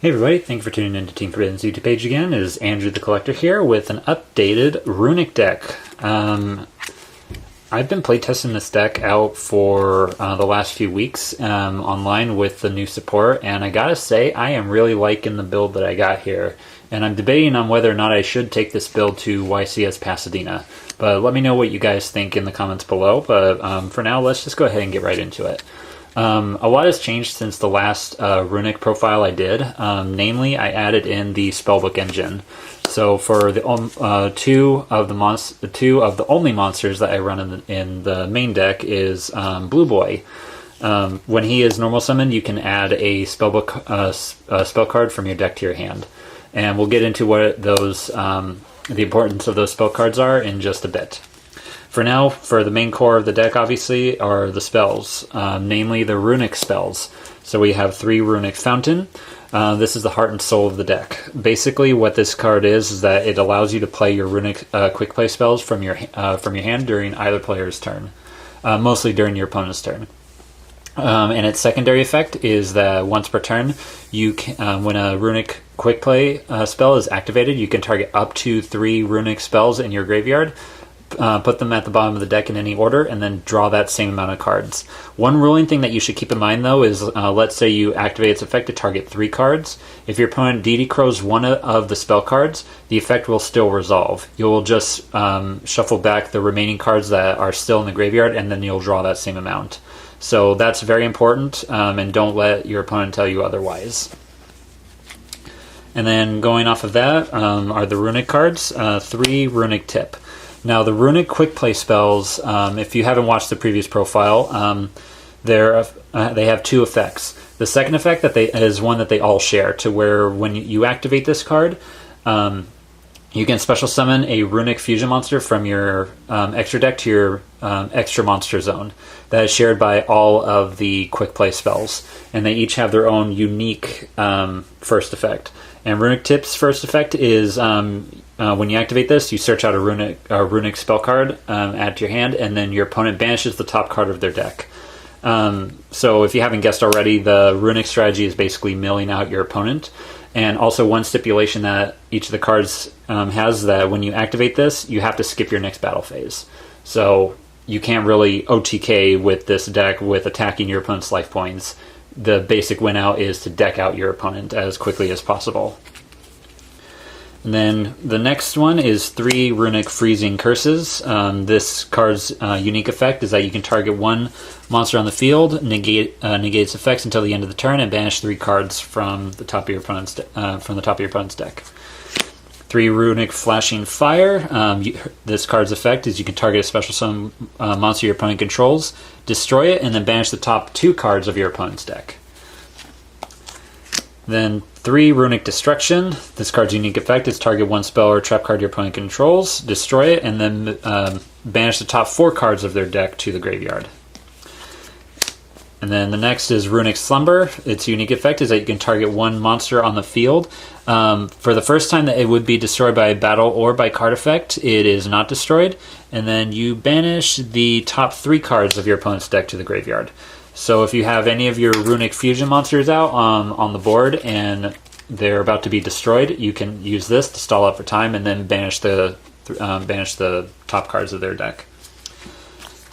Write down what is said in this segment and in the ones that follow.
Hey everybody, thank you for tuning in to Team Forbidden's YouTube page again. It is Andrew the Collector here with an updated Runic deck. I've been playtesting this deck out for the last few weeks online with the new support, and I gotta say, I am really liking the build that I got here. And I'm debating on whether or not I should take this build to YCS Pasadena. But let me know what you guys think in the comments below. But for now, let's just go ahead and get right into it. A lot has changed since the last Runic profile I did. Namely, I added in the Spellbook Engine. So for the two of the only monsters that I run in the main deck is Blue Boy. When he is normal summoned, you can add a spellbook spell card from your deck to your hand, and we'll get into what those the importance of those spell cards are in just a bit. For now, for the main core of the deck, obviously, are the spells, namely the Runic spells. So we have 3 Runic Fountain. This is the heart and soul of the deck. Basically, what this card is that it allows you to play your Runic quick play spells from your hand during either player's turn, mostly during your opponent's turn. And its secondary effect is that once per turn, you can, when a Runic quick play spell is activated, you can target up to 3 Runic spells in your graveyard. Put them at the bottom of the deck in any order, and then draw that same amount of cards. One ruling thing that you should keep in mind, though, is let's say you activate its effect to target 3 cards. If your opponent DD Crows one of the spell cards, the effect will still resolve. You'll just shuffle back the remaining cards that are still in the graveyard, and then you'll draw that same amount. So that's very important, and don't let your opponent tell you otherwise. And then going off of that are the Runic cards, 3 Runic Tip. Now, the Runic quick play spells, if you haven't watched the previous profile, they have 2 effects. The second effect is one that they all share, to where when you activate this card, you can special summon a Runic fusion monster from your extra deck to your extra monster zone. That is shared by all of the quick play spells, and they each have their own unique first effect. And Runic Tip's first effect is when you activate this, you search out a Runic spell card, add to your hand, and then your opponent banishes the top card of their deck. So if you haven't guessed already, the Runic strategy is basically milling out your opponent. And also one stipulation that each of the cards has, that when you activate this, you have to skip your next battle phase. So you can't really OTK with this deck with attacking your opponent's life points. The basic win out is to deck out your opponent as quickly as possible. And then the next one is 3 Runic Freezing Curses. This card's unique effect is that you can target 1 monster on the field, negates effects until the end of the turn, and banish 3 cards from the top of your opponent's deck. 3 Runic Flashing Fire. This card's effect is you can target a special summon monster your opponent controls, destroy it, and then banish the top 2 cards of your opponent's deck. Then 3 Runic Destruction. This card's unique effect is target 1 spell or trap card your opponent controls, destroy it, and then banish the top 4 cards of their deck to the graveyard. And then the next is Runic Slumber. Its unique effect is that you can target 1 monster on the field. For the first time that it would be destroyed by battle or by card effect, it is not destroyed. And then you banish the top 3 cards of your opponent's deck to the graveyard. So if you have any of your Runic fusion monsters out on the board and they're about to be destroyed, you can use this to stall out for time and then banish the top cards of their deck.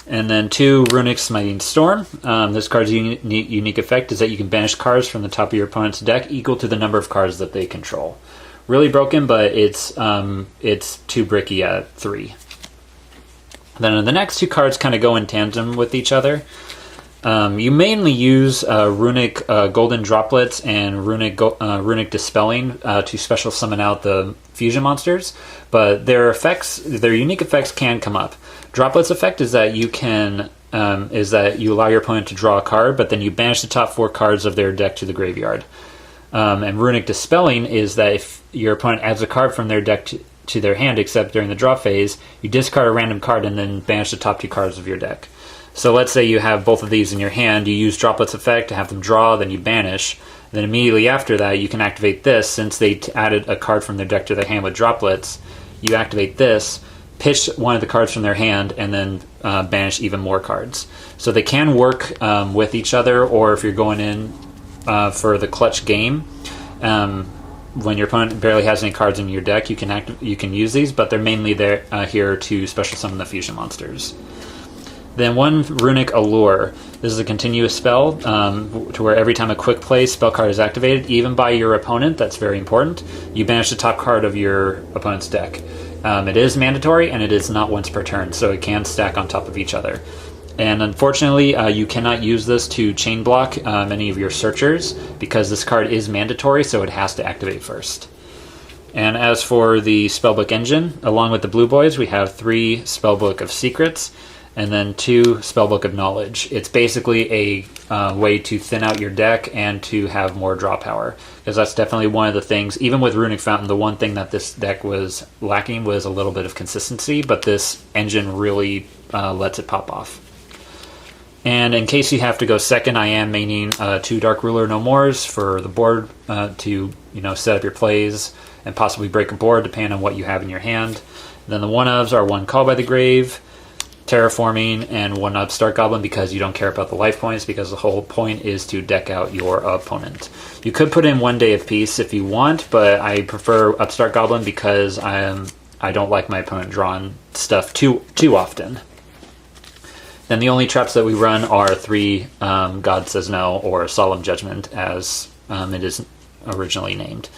And then 2 Runic Smiting Storm. This card's unique effect is that you can banish cards from the top of your opponent's deck equal to the number of cards that they control. Really broken, but it's too bricky at 3. Then the next 2 cards kind of go in tandem with each other. You mainly use Runic Golden Droplets and Runic Dispelling to special summon out the fusion monsters, but their unique effects can come up. Droplets effect is that you allow your opponent to draw a card, but then you banish the top 4 cards of their deck to the graveyard. And Runic Dispelling is that if your opponent adds a card from their deck to their hand, except during the draw phase, you discard a random card and then banish the top 2 cards of your deck. So let's say you have both of these in your hand, you use Droplets effect to have them draw, then you banish. Then immediately after that, you can activate this. Since they added a card from their deck to their hand with Droplets, you activate this, pitch one of the cards from their hand, and then banish even more cards. So they can work with each other, or if you're going in for the clutch game, When your opponent barely has any cards in your deck, you can use these, but they're mainly there here to special summon the fusion monsters. Then one Runic Allure. This is a continuous spell to where every time a quick play spell card is activated, even by your opponent, that's very important, you banish the top card of your opponent's deck. It is mandatory, and it is not once per turn, so it can stack on top of each other. And unfortunately, you cannot use this to chain block any of your searchers, because this card is mandatory, so it has to activate first. And as for the Spellbook Engine, along with the Blue Boys, we have 3 Spellbook of Secrets, and then 2 Spellbook of Knowledge. It's basically a way to thin out your deck and to have more draw power, because that's definitely one of the things. Even with Runic Fountain, the one thing that this deck was lacking was a little bit of consistency, but this engine really lets it pop off. And in case you have to go second, I am maining 2 Dark Ruler No Mores for the board to set up your plays and possibly break a board depending on what you have in your hand. Then the 1-ofs are 1 Call by the Grave, Terraforming, and 1 Upstart Goblin, because you don't care about the life points, because the whole point is to deck out your opponent. You could put in 1 Day of Peace if you want, but I prefer Upstart Goblin because I don't like my opponent drawing stuff too often. Then the only traps that we run are 3 God Says No, or Solemn Judgment, as it is originally named.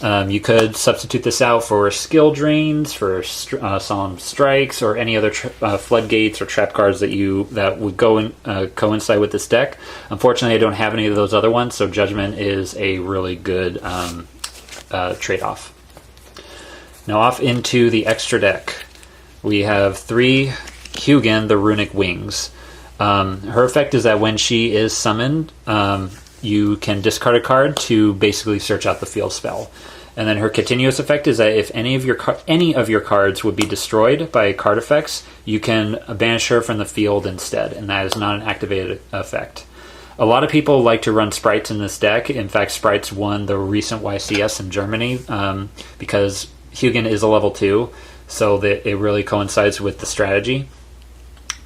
You could substitute this out for skill drains, for solemn strikes, or any other floodgates or trap cards that would go in, coincide with this deck. Unfortunately, I don't have any of those other ones, so Judgment is a really good trade-off. Now off into the extra deck. We have 3 Hugin, the Runic Wings. Her effect is that when she is summoned, you can discard a card to basically search out the field spell. And then her continuous effect is that if any of your cards would be destroyed by card effects, you can banish her from the field instead, and that is not an activated effect. A lot of people like to run Sprites in this deck. In fact, Sprites won the recent YCS in Germany because Hugin is a level 2, so that it really coincides with the strategy.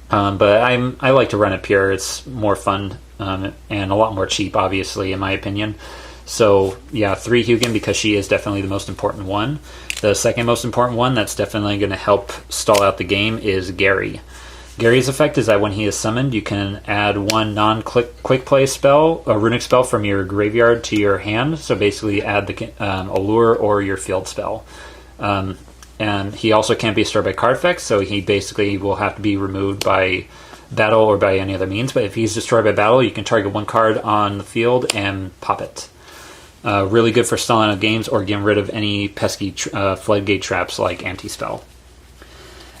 But I like to run it pure. It's more fun and a lot more cheap, obviously, in my opinion. So yeah, 3 Hugin, because she is definitely the most important one. The second most important one that's definitely going to help stall out the game is Gary. Gary's effect is that when he is summoned, you can add 1 non-quick play spell, a runic spell, from your graveyard to your hand. So basically add the Allure or your field spell. And he also can't be destroyed by card effects, so he basically will have to be removed by battle or by any other means. But if he's destroyed by battle, you can target 1 card on the field and pop it. Really good for stalling out games or getting rid of any pesky floodgate traps like anti-spell.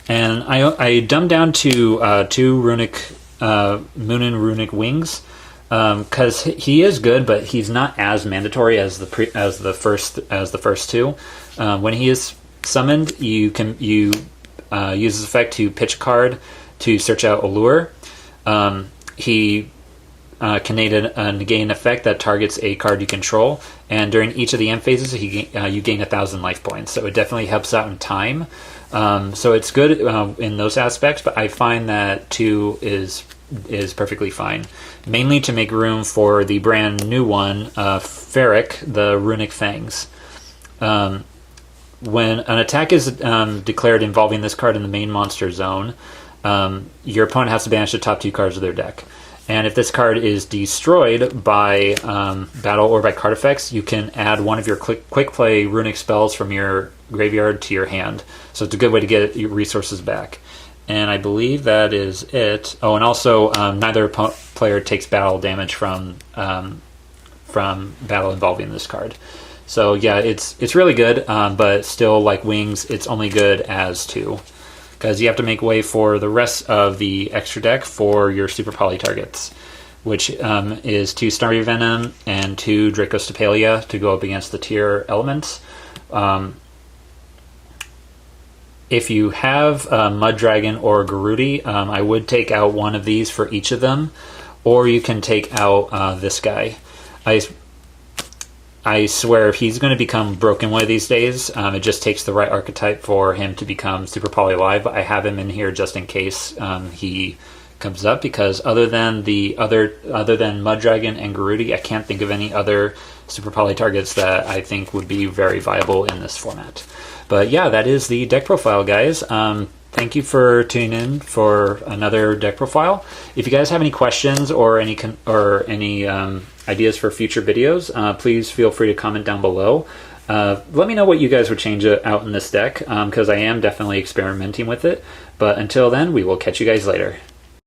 And I dumbed down to 2 Runic Moon and Runic Wings because he is good, but he's not as mandatory as the first 2. When he is summoned, you use his effect to pitch a card to search out Allure. He can negate an effect that targets a card you control, and during each of the end phases, you gain 1,000 life points. So it definitely helps out in time. So it's good in those aspects, but I find that 2 is perfectly fine, mainly to make room for the brand new one, Ferric, the Runic Fangs. When an attack is declared involving this card in the main monster zone, your opponent has to banish the top 2 cards of their deck. And if this card is destroyed by battle or by card effects, you can add 1 of your quick play runic spells from your graveyard to your hand. So it's a good way to get your resources back. And I believe that is it. Oh, and also neither player takes battle damage from battle involving this card. So yeah, it's really good, but still, like Wings, it's only good as 2. Because you have to make way for the rest of the extra deck for your Super Poly targets, which is 2 Starry Venom and 2 Dracostapelia to go up against the tier elements. If you have Mud Dragon or Garudi, I would take out 1 of these for each of them, or you can take out this guy. I swear, if he's going to become broken one of these days, it just takes the right archetype for him to become Super Poly Live. But I have him in here just in case he comes up, because other than Mudragon and Garudi, I can't think of any other Super Poly targets that I think would be very viable in this format. But yeah, that is the deck profile, guys. Thank you for tuning in for another deck profile. If you guys have any questions or any ideas for future videos, please feel free to comment down below. Let me know what you guys would change out in this deck, because I am definitely experimenting with it. But until then, we will catch you guys later.